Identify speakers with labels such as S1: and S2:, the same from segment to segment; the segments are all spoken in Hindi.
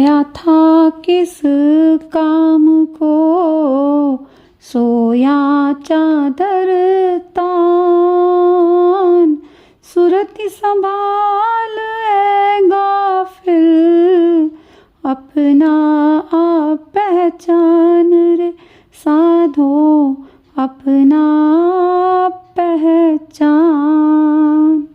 S1: आया था किस काम को, सोया चादर तान। सुरति संभाल ए गाफिल, अपना आप पहचान रे साधो, अपना आप पहचान।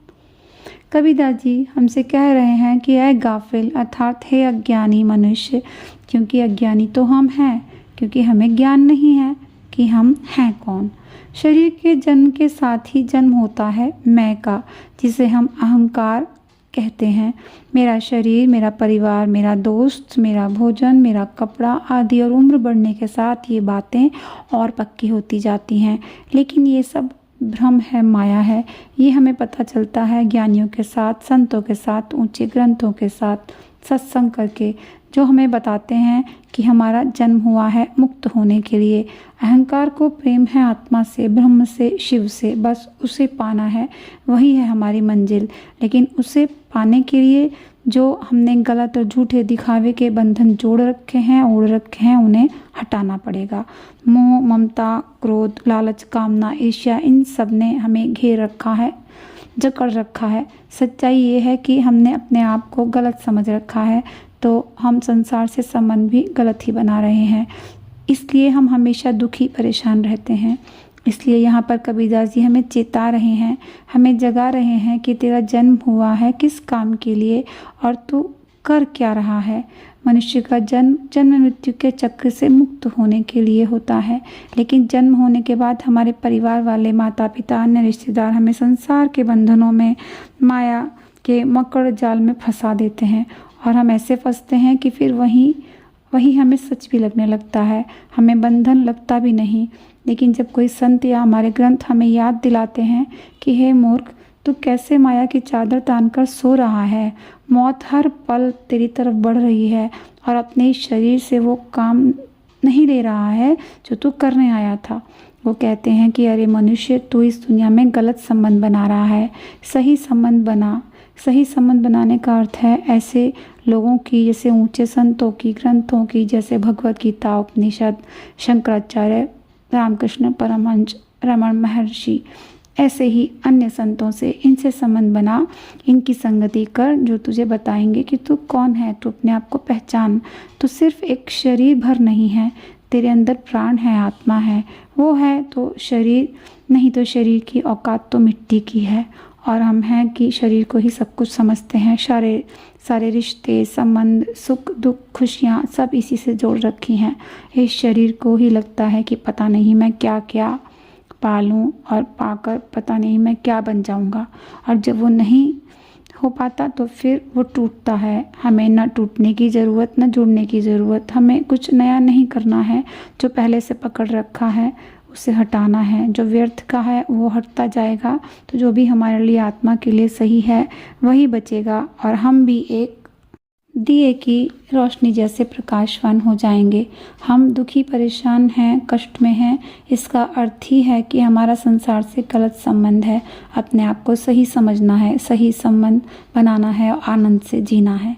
S1: कबीरदास जी हमसे कह रहे हैं कि ऐ गाफिल अर्थात हे अज्ञानी मनुष्य, क्योंकि अज्ञानी तो हम हैं, क्योंकि हमें ज्ञान नहीं है कि हम हैं कौन। शरीर के जन्म के साथ ही जन्म होता है मैं का, जिसे हम अहंकार कहते हैं। मेरा शरीर, मेरा परिवार, मेरा दोस्त, मेरा भोजन, मेरा कपड़ा आदि, और उम्र बढ़ने के साथ ये बातें और पक्की होती जाती हैं। लेकिन ये सब भ्रम है, माया है। ये हमें पता चलता है ज्ञानियों के साथ, संतों के साथ, ऊंचे ग्रंथों के साथ सत्संग करके, जो हमें बताते हैं कि हमारा जन्म हुआ है मुक्त होने के लिए। अहंकार को प्रेम है आत्मा से, ब्रह्म से, शिव से, बस उसे पाना है, वही है हमारी मंजिल। लेकिन उसे पाने के लिए जो हमने गलत और झूठे दिखावे के बंधन जोड़ रखे हैं, ओढ़ रखे हैं, उन्हें हटाना पड़ेगा। मोह, ममता, क्रोध, लालच, कामना, ईर्ष्या, इन सब ने हमें घेर रखा है, जकड़ रखा है। सच्चाई ये है कि हमने अपने आप को गलत समझ रखा है, तो हम संसार से संबंध भी गलत ही बना रहे हैं। इसलिए हम हमेशा दुखी परेशान रहते हैं। इसलिए यहाँ पर कबीरदास जी हमें चेता रहे हैं, हमें जगा रहे हैं कि तेरा जन्म हुआ है किस काम के लिए और तू कर क्या रहा है। मनुष्य का जन्म मृत्यु के चक्र से मुक्त होने के लिए होता है। लेकिन जन्म होने के बाद हमारे परिवार वाले, माता पिता, अन्य रिश्तेदार हमें संसार के बंधनों में, माया के मकड़ जाल में फंसा देते हैं, और हम ऐसे फंसते हैं कि फिर वही हमें सच भी लगने लगता है, हमें बंधन लगता भी नहीं। लेकिन जब कोई संत या हमारे ग्रंथ हमें याद दिलाते हैं कि हे मूर्ख, तू कैसे माया की चादर तानकर सो रहा है, मौत हर पल तेरी तरफ बढ़ रही है और अपने शरीर से वो काम नहीं ले रहा है जो तू करने आया था। वो कहते हैं कि अरे मनुष्य, तू इस दुनिया में गलत संबंध बना रहा है, सही संबंध बना। सही संबंध बनाने का अर्थ है ऐसे लोगों की, जैसे ऊंचे संतों की, ग्रंथों की, जैसे भगवत गीता, उपनिषद, शंकराचार्य, रामकृष्ण परमहंस, रमण महर्षि, ऐसे ही अन्य संतों से, इनसे संबंध बना, इनकी संगति कर, जो तुझे बताएंगे कि तू कौन है, तू अपने आप को पहचान। तू सिर्फ एक शरीर भर नहीं है, तेरे अंदर प्राण है, आत्मा है। वो है तो शरीर नहीं, तो शरीर की औकात तो मिट्टी की है, और हम हैं कि शरीर को ही सब कुछ समझते हैं। सारे रिश्ते, संबंध, सुख दुख, खुशियाँ सब इसी से जोड़ रखी हैं। इस शरीर को ही लगता है कि पता नहीं मैं क्या क्या पालूं, और पाकर पता नहीं मैं क्या बन जाऊंगा। और जब वो नहीं हो पाता तो फिर वो टूटता है। हमें न टूटने की ज़रूरत, न जुड़ने की ज़रूरत। हमें कुछ नया नहीं करना है, जो पहले से पकड़ रखा है उसे हटाना है। जो व्यर्थ का है वो हटता जाएगा, तो जो भी हमारे लिए आत्मा के लिए सही है वही बचेगा, और हम भी एक दिए की रोशनी जैसे प्रकाशवान हो जाएंगे। हम दुखी, परेशान हैं, कष्ट में हैं, इसका अर्थ ही है कि हमारा संसार से गलत संबंध है। अपने आप को सही समझना है, सही संबंध बनाना है और आनंद से जीना है।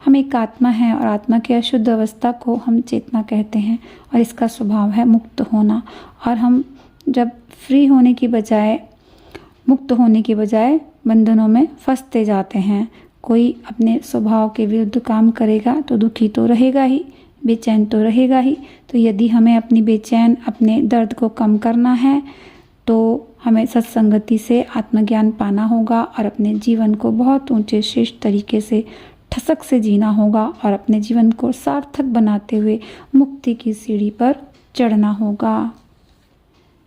S1: हम एक आत्मा है, और आत्मा की अशुद्ध अवस्था को हम चेतना कहते हैं, और इसका स्वभाव है मुक्त होना। और हम जब फ्री होने की बजाय, मुक्त होने की बजाय बंधनों में फंसते जाते हैं। कोई अपने स्वभाव के विरुद्ध काम करेगा तो दुखी तो रहेगा ही, बेचैन तो रहेगा ही। तो यदि हमें अपनी बेचैन, अपने दर्द को कम करना है, तो हमें सत्संगति से आत्मज्ञान पाना होगा, और अपने जीवन को बहुत ऊंचे श्रेष्ठ तरीके से, ठसक से जीना होगा, और अपने जीवन को सार्थक बनाते हुए मुक्ति की सीढ़ी पर चढ़ना होगा।